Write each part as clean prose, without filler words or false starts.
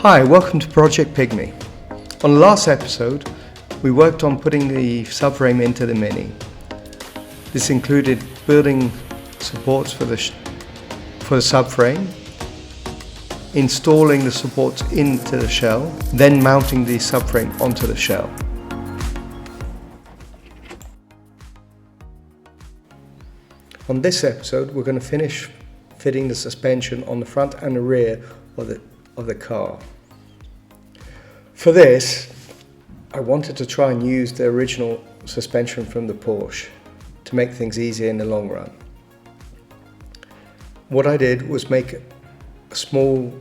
Hi, welcome to Project PigMi. On the last episode, we worked on putting the subframe into the Mini. This included building supports for the subframe, installing the supports into the shell, then mounting the subframe onto the shell. On this episode, we're going to finish fitting the suspension on the front and the rear of the car. For this, I wanted to try and use the original suspension from the Porsche to make things easier in the long run. What I did was make a small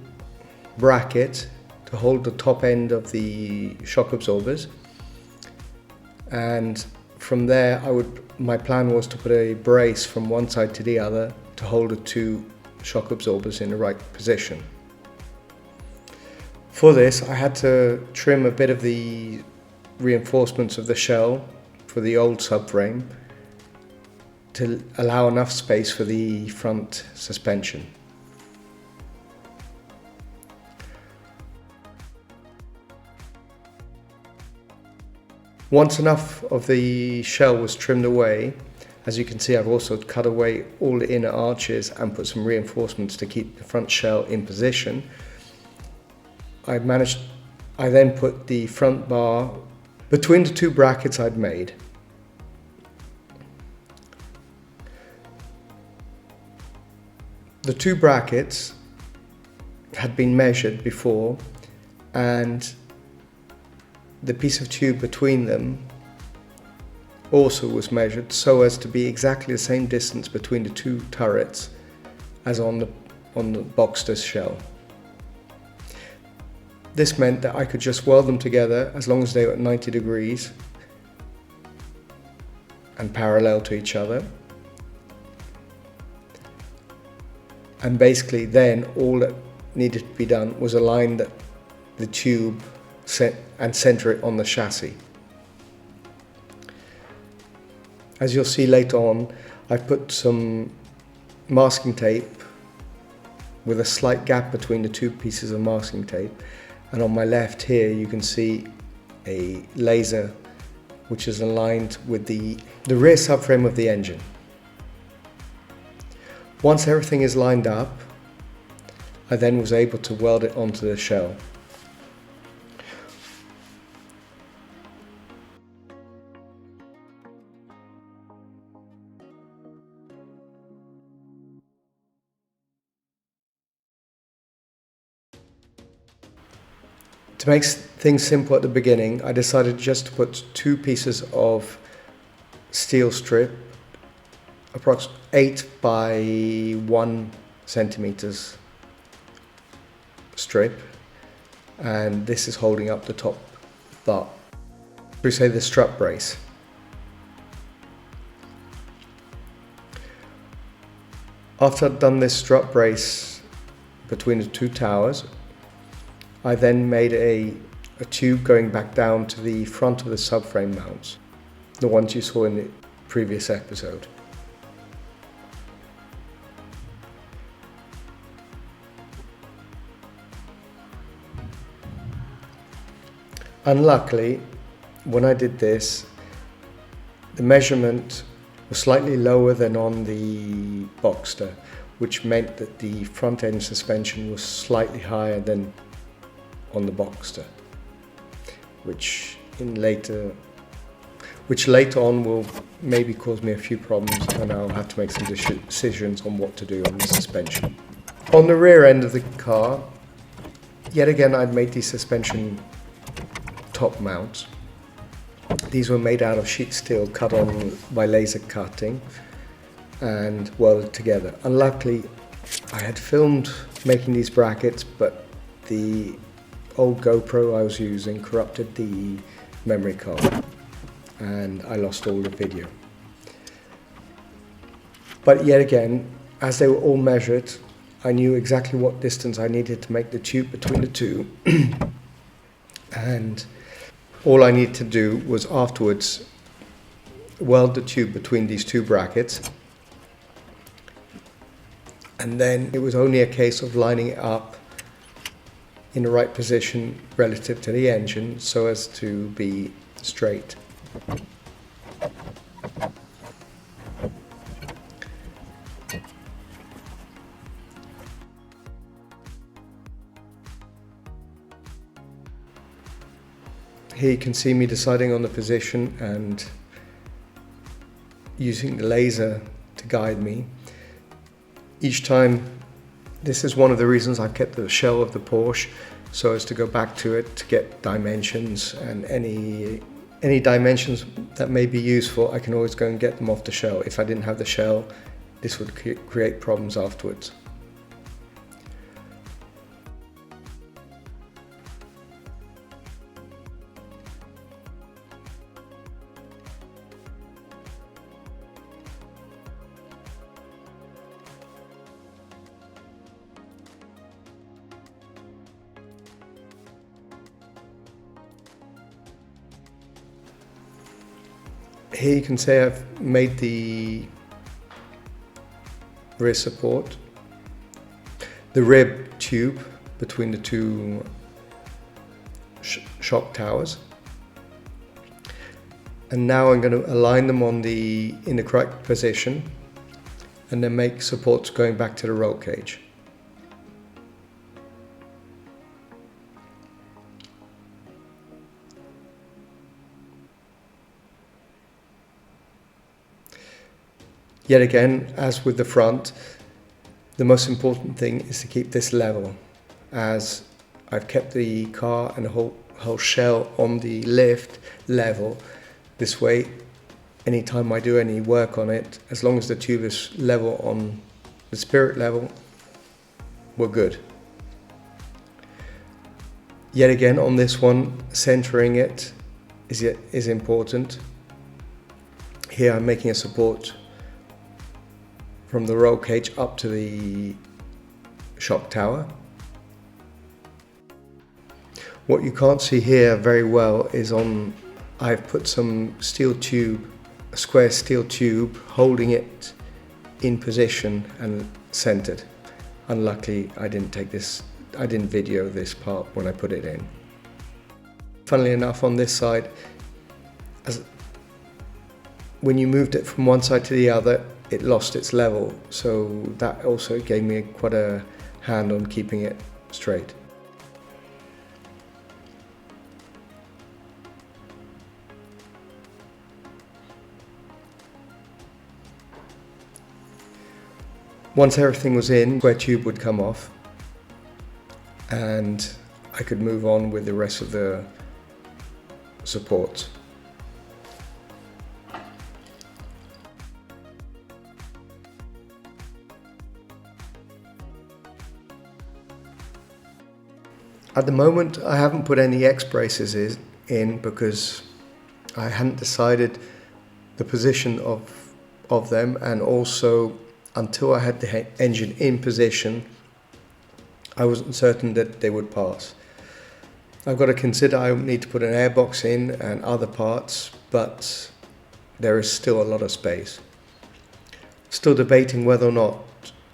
bracket to hold the top end of the shock absorbers, and from there my plan was to put a brace from one side to the other to hold the two shock absorbers in the right position. For this, I had to trim a bit of the reinforcements of the shell for the old subframe to allow enough space for the front suspension. Once enough of the shell was trimmed away, as you can see, I've also cut away all the inner arches and put some reinforcements to keep the front shell in position. I then put the front bar between the two brackets I'd made. The two brackets had been measured before, and the piece of tube between them also was measured so as to be exactly the same distance between the two turrets as on the Boxster shell. This meant that I could just weld them together as long as they were at 90 degrees and parallel to each other. And basically then all that needed to be done was align the tube and center it on the chassis. As you'll see later on, I've put some masking tape with a slight gap between the two pieces of masking tape. And on my left here, you can see a laser which is aligned with the rear subframe of the engine. Once everything is lined up, I then was able to weld it onto the shell. To make things simple at the beginning, I decided just to put two pieces of steel strip, approximately 8 by 1 centimeters strip, and this is holding up the top bar. We say the strut brace. After I'd done this strut brace between the two towers, I then made a tube going back down to the front of the subframe mounts, the ones you saw in the previous episode. Unluckily, when I did this, the measurement was slightly lower than on the Boxster, which meant that the front end suspension was slightly higher than on the Boxster, which later on will maybe cause me a few problems, and I'll have to make some decisions on what to do on the suspension. On the rear end of the car, yet again I'd made these suspension top mounts. These were made out of sheet steel cut on by laser cutting and welded together. Unluckily, I had filmed making these brackets, but the old GoPro I was using corrupted the memory card and I lost all the video. But yet again, as they were all measured, I knew exactly what distance I needed to make the tube between the two and all I needed to do was afterwards weld the tube between these two brackets, and then it was only a case of lining it up in the right position relative to the engine so as to be straight. Here you can see me deciding on the position and using the laser to guide me. Each time, this is one of the reasons I've kept the shell of the Porsche, so as to go back to it to get dimensions, and any dimensions that may be useful, I can always go and get them off the shell. If I didn't have the shell, this would create problems afterwards. Here you can see I've made the rear support, the rib tube between the two shock towers, and now I'm going to align them in the correct position and then make supports going back to the roll cage. Yet again, as with the front, the most important thing is to keep this level, as I've kept the car and the whole shell on the lift level. This way, anytime I do any work on it, as long as the tube is level on the spirit level, we're good. Yet again, on this one, centering it is important. Here I'm making a support from the roll cage up to the shock tower. What you can't see here very well is I've put some steel tube, a square steel tube, holding it in position and centered. Unluckily, I didn't video this part when I put it in. Funnily enough, on this side, when you moved it from one side to the other, it lost its level, so that also gave me quite a hand on keeping it straight. Once everything was in, square tube would come off and I could move on with the rest of the supports. At the moment, I haven't put any X braces in because I hadn't decided the position of them, and also until I had the engine in position, I wasn't certain that they would pass. I've got to consider I need to put an airbox in and other parts, but there is still a lot of space. Still debating whether or not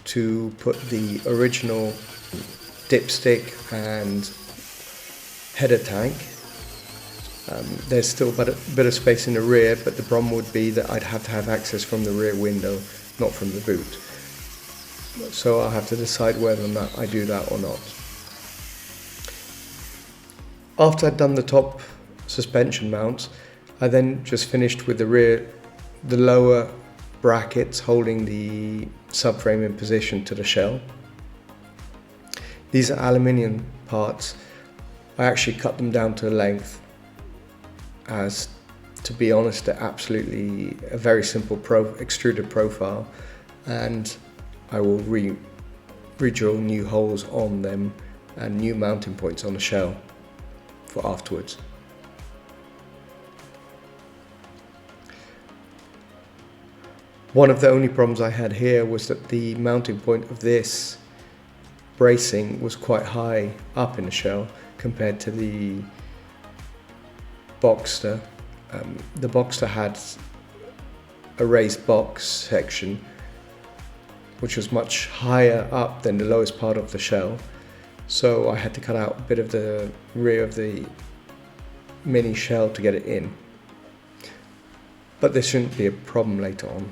to put the original dipstick and header tank. There's still a bit of space in the rear, but the problem would be that I'd have to have access from the rear window, not from the boot. So I'll have to decide whether or not I do that or not. After I'd done the top suspension mounts, I then just finished with the lower brackets holding the subframe in position to the shell. These are aluminium parts. I actually cut them down to length, as to be honest, they're absolutely a very simple extruded profile, and I will re-drill new holes on them and new mounting points on the shell for afterwards. One of the only problems I had here was that the mounting point of this bracing was quite high up in the shell compared to the Boxster. The Boxster had a raised box section which was much higher up than the lowest part of the shell, so I had to cut out a bit of the rear of the mini shell to get it in. But this shouldn't be a problem later on.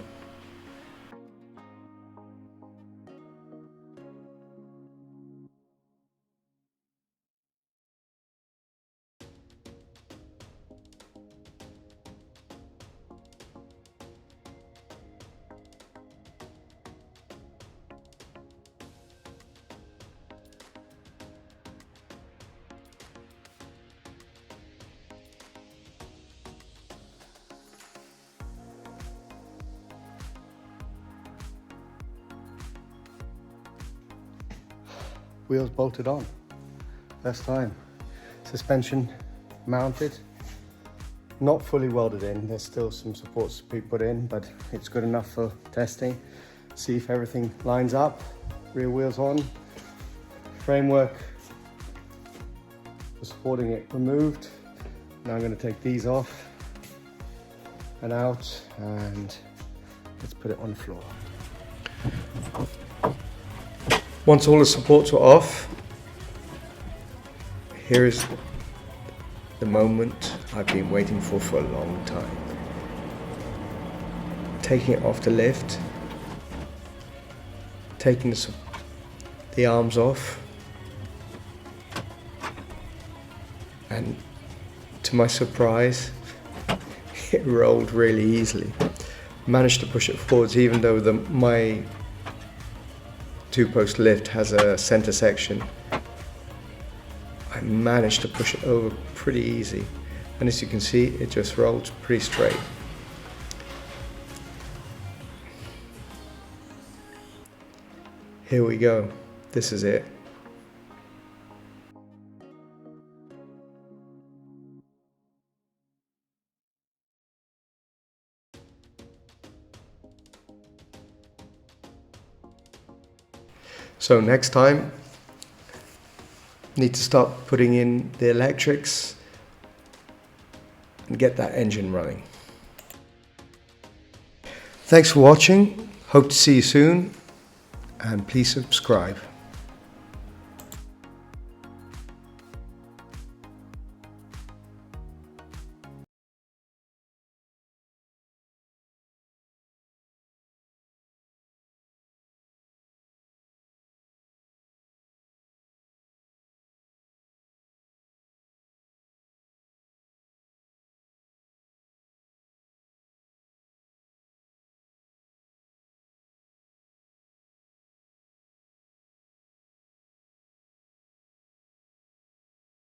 Wheels bolted on, first time. Suspension mounted, not fully welded in. There's still some supports to be put in, but it's good enough for testing. See if everything lines up. Rear wheels on, framework for supporting it removed. Now I'm going to take these off and out, and let's put it on the floor. Once all the supports were off, here is the moment I've been waiting for a long time. Taking it off the lift, taking the arms off, and to my surprise, it rolled really easily. Managed to push it forwards even though my two-post lift has a center section. I managed to push it over pretty easy, and as you can see, it just rolled pretty straight. Here we go. This is it. So next time, need to start putting in the electrics and get that engine running. Thanks for watching. Hope to see you soon, and please subscribe.